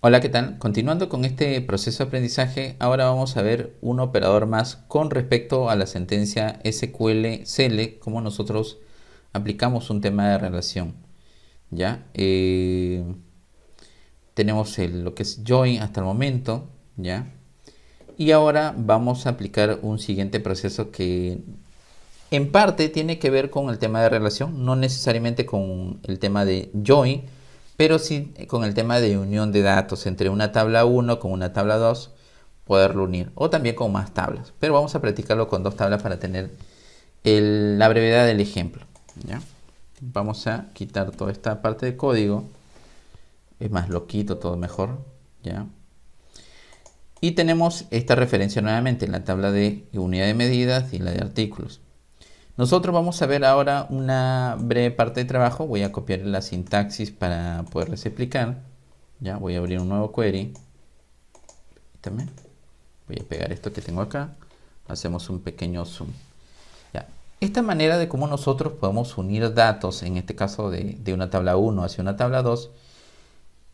Hola, ¿qué tal? Continuando con este proceso de aprendizaje, ahora vamos a ver un operador más con respecto a la sentencia SQL-CL, cómo nosotros aplicamos un tema de relación. ¿Ya? Tenemos lo que es join hasta el momento, ¿ya? Y ahora vamos a aplicar un siguiente proceso que en parte tiene que ver con el tema de relación, no necesariamente con el tema de join, pero sí con el tema de unión de datos entre una tabla 1 con una tabla 2, poderlo unir, o también con más tablas. Pero vamos a practicarlo con dos tablas para tener la brevedad del ejemplo, ¿ya? Vamos a quitar toda esta parte de código, es más, lo quito todo mejor, ¿ya? Y tenemos esta referencia nuevamente en la tabla de unidad de medidas y la de artículos. Nosotros vamos a ver ahora una breve parte de trabajo. Voy a copiar la sintaxis para poderles explicar. Ya, voy a abrir un nuevo query. También voy a pegar esto que tengo acá. Hacemos un pequeño zoom. Ya. Esta manera de cómo nosotros podemos unir datos, en este caso de una tabla 1 hacia una tabla 2,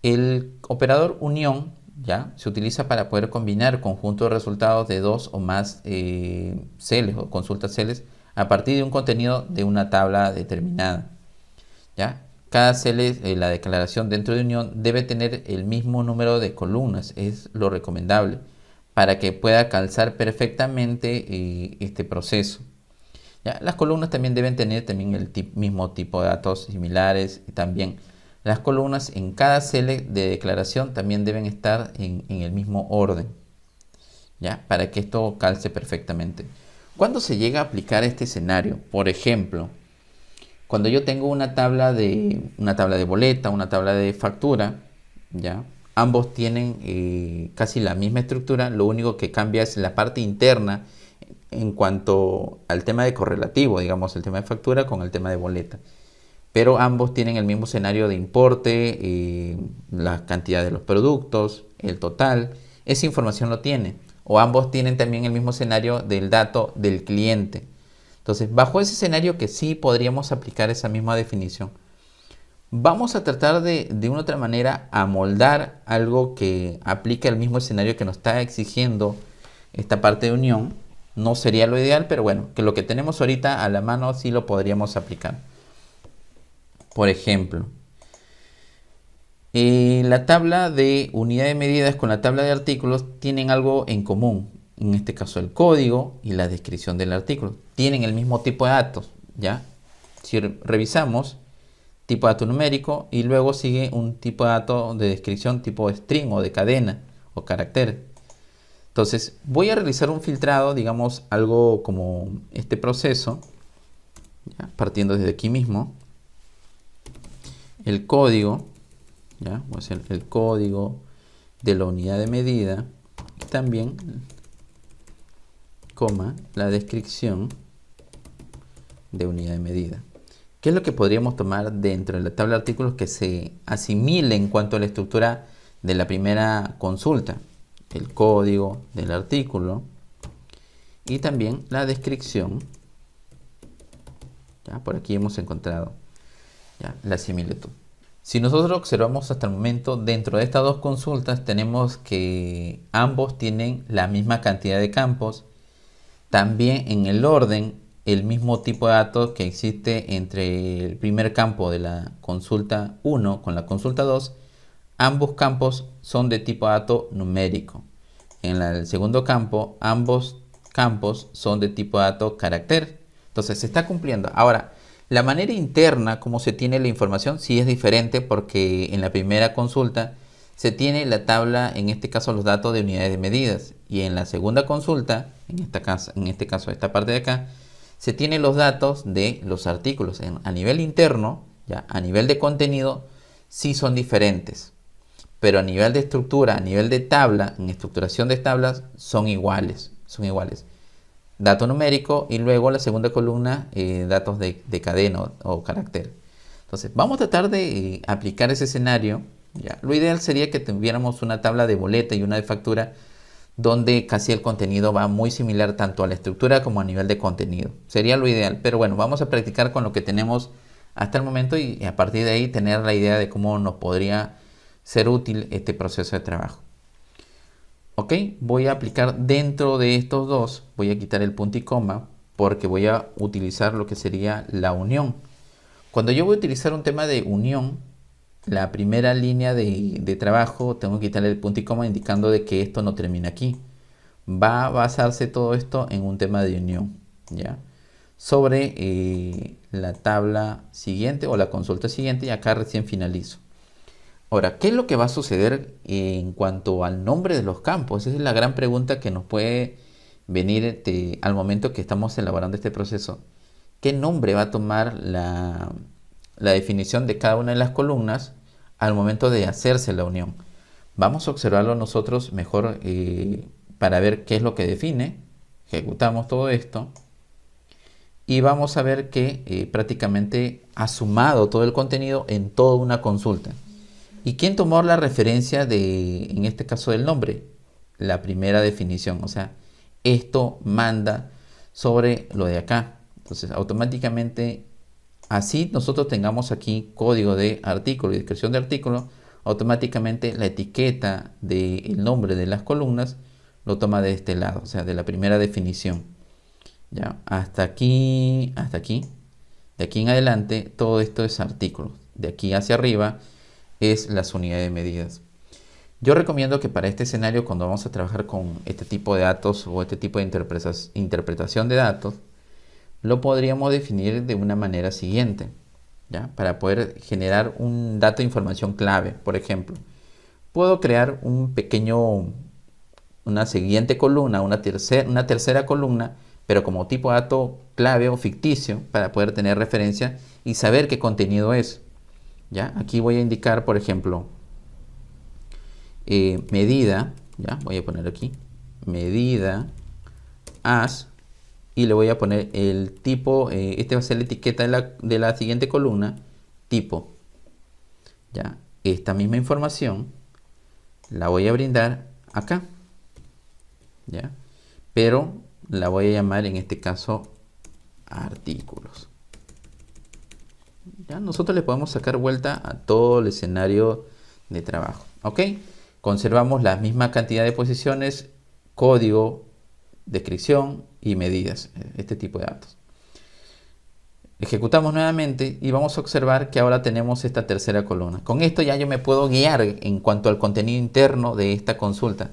el operador unión ya se utiliza para poder combinar conjuntos de resultados de dos o más cells o consultas cells a partir de un contenido de una tabla determinada. ¿Ya? Cada cell, la declaración dentro de unión, debe tener el mismo número de columnas, es lo recomendable, para que pueda calzar perfectamente este proceso. ¿Ya? Las columnas también deben tener el mismo tipo de datos similares, y también las columnas en cada cell de declaración también deben estar en el mismo orden, ¿ya? Para que esto calce perfectamente. ¿Cuándo se llega a aplicar este escenario? Por ejemplo, cuando yo tengo una tabla de boleta, una tabla de factura, ¿ya? Ambos tienen casi la misma estructura, lo único que cambia es la parte interna en cuanto al tema de correlativo, digamos, el tema de factura con el tema de boleta. Pero ambos tienen el mismo escenario de importe, la cantidad de los productos, el total. Esa información lo tiene. O ambos tienen también el mismo escenario del dato del cliente. Entonces, bajo ese escenario que sí podríamos aplicar esa misma definición, vamos a tratar de una otra manera amoldar algo que aplique el mismo escenario que nos está exigiendo esta parte de unión. No sería lo ideal, pero bueno, que lo que tenemos ahorita a la mano sí lo podríamos aplicar. Por ejemplo, la tabla de unidad de medidas con la tabla de artículos tienen algo en común. En este caso el código y la descripción del artículo. Tienen el mismo tipo de datos, ¿ya? Si revisamos, tipo de dato numérico y luego sigue un tipo de dato de descripción tipo string o de cadena o carácter. Entonces voy a realizar un filtrado, digamos algo como este proceso, ¿ya? Partiendo desde aquí mismo. El código, ¿ya? Voy a hacer el código de la unidad de medida y también, coma, la descripción de unidad de medida. ¿Qué es lo que podríamos tomar dentro de la tabla de artículos que se asimile en cuanto a la estructura de la primera consulta? El código del artículo y también la descripción. ¿Ya? Por aquí hemos encontrado, ¿ya?, la similitud. Si nosotros observamos hasta el momento, dentro de estas dos consultas tenemos que ambos tienen la misma cantidad de campos, también en el orden el mismo tipo de datos que existe entre el primer campo de la consulta 1 con la consulta 2. Ambos campos son de tipo de dato numérico. En el segundo campo, ambos campos son de tipo de dato carácter. Entonces se está cumpliendo. Ahora, la manera interna como se tiene la información sí es diferente, porque en la primera consulta se tiene la tabla, en este caso los datos de unidades de medidas, y en la segunda consulta, en este caso esta parte de acá, se tiene los datos de los artículos. A nivel interno, ya, a nivel de contenido, sí son diferentes, pero a nivel de estructura, a nivel de tabla, en estructuración de tablas, son iguales. Dato numérico y luego la segunda columna, datos de cadena o carácter. Entonces vamos a tratar de aplicar ese escenario, ¿ya? Lo ideal sería que tuviéramos una tabla de boleta y una de factura donde casi el contenido va muy similar tanto a la estructura como a nivel de contenido. Sería lo ideal, pero bueno, vamos a practicar con lo que tenemos hasta el momento y a partir de ahí tener la idea de cómo nos podría ser útil este proceso de trabajo. Ok, voy a aplicar dentro de estos dos, voy a quitar el punto y coma porque voy a utilizar lo que sería la unión. Cuando yo voy a utilizar un tema de unión, la primera línea de trabajo tengo que quitarle el punto y coma indicando de que esto no termina aquí. Va a basarse todo esto en un tema de unión, ¿ya? Sobre la tabla siguiente o la consulta siguiente y acá recién finalizo. Ahora, ¿qué es lo que va a suceder en cuanto al nombre de los campos? Esa es la gran pregunta que nos puede venir al momento que estamos elaborando este proceso. ¿Qué nombre va a tomar la definición de cada una de las columnas al momento de hacerse la unión? Vamos a observarlo nosotros mejor para ver qué es lo que define. Ejecutamos todo esto y vamos a ver que prácticamente ha sumado todo el contenido en toda una consulta. ¿Y quién tomó la referencia en este caso del nombre? La primera definición, o sea, esto manda sobre lo de acá. Entonces, automáticamente, así nosotros tengamos aquí código de artículo y descripción de artículo, automáticamente la etiqueta del nombre de las columnas lo toma de este lado, o sea, de la primera definición. Ya, hasta aquí, hasta aquí. De aquí en adelante, todo esto es artículo. De aquí hacia arriba es las unidades de medidas. Yo recomiendo que para este escenario, cuando vamos a trabajar con este tipo de datos o este tipo de interpretación de datos, lo podríamos definir de una manera siguiente, ¿ya? Para poder generar un dato de información clave. Por ejemplo, puedo crear una siguiente columna, una tercera columna, pero como tipo de dato clave o ficticio para poder tener referencia y saber qué contenido es. ¿Ya? Aquí voy a indicar, por ejemplo, medida, ¿ya? Voy a poner aquí, medida, as, y le voy a poner el tipo, este va a ser la etiqueta de la siguiente columna, tipo. ¿Ya? Esta misma información la voy a brindar acá, ¿ya? Pero la voy a llamar en este caso artículos. ¿Ya? Nosotros le podemos sacar vuelta a todo el escenario de trabajo. ¿Ok? Conservamos la misma cantidad de posiciones, código, descripción y medidas. Este tipo de datos. Ejecutamos nuevamente y vamos a observar que ahora tenemos esta tercera columna. Con esto ya yo me puedo guiar en cuanto al contenido interno de esta consulta.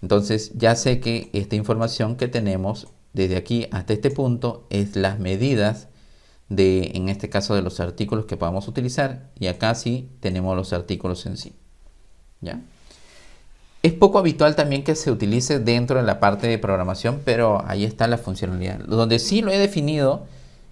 Entonces ya sé que esta información que tenemos desde aquí hasta este punto es las medidas en este caso de los artículos que podamos utilizar, y acá sí tenemos los artículos en sí. ¿Ya? Es poco habitual también que se utilice dentro de la parte de programación, pero ahí está la funcionalidad. Donde sí lo he definido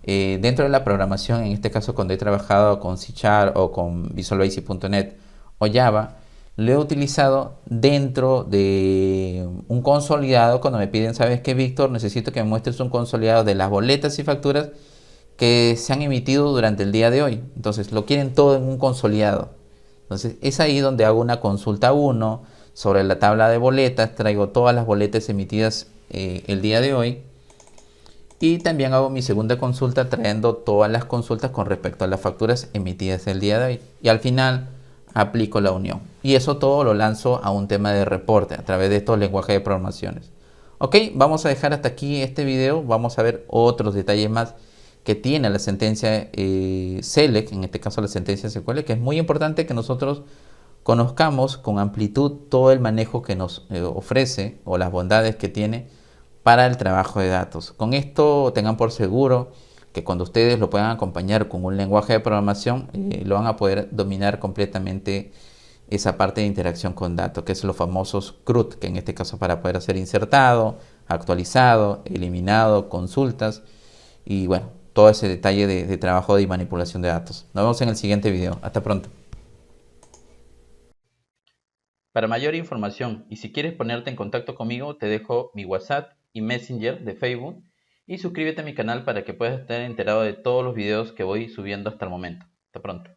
dentro de la programación, en este caso cuando he trabajado con C# o con Visual Basic.net o Java, lo he utilizado dentro de un consolidado. Cuando me piden, ¿sabes qué, Víctor? Necesito que me muestres un consolidado de las boletas y facturas que se han emitido durante el día de hoy. Entonces lo quieren todo en un consolidado. Entonces es ahí donde hago una consulta 1 sobre la tabla de boletas, traigo todas las boletas emitidas el día de hoy, y también hago mi segunda consulta trayendo todas las consultas con respecto a las facturas emitidas el día de hoy, y al final aplico la unión, y eso todo lo lanzo a un tema de reporte a través de estos lenguajes de programaciones. Ok, vamos a dejar hasta aquí este video. Vamos a ver otros detalles más que tiene la sentencia SELECT, en este caso la sentencia SQL, que es muy importante que nosotros conozcamos con amplitud todo el manejo que nos ofrece o las bondades que tiene para el trabajo de datos. Con esto tengan por seguro que cuando ustedes lo puedan acompañar con un lenguaje de programación, lo van a poder dominar completamente esa parte de interacción con datos, que es los famosos CRUD, que en este caso para poder ser insertado, actualizado, eliminado, consultas y bueno, todo ese detalle de trabajo y manipulación de datos. Nos vemos en el siguiente video. Hasta pronto. Para mayor información y si quieres ponerte en contacto conmigo, te dejo mi WhatsApp y Messenger de Facebook, y suscríbete a mi canal para que puedas estar enterado de todos los videos que voy subiendo hasta el momento. Hasta pronto.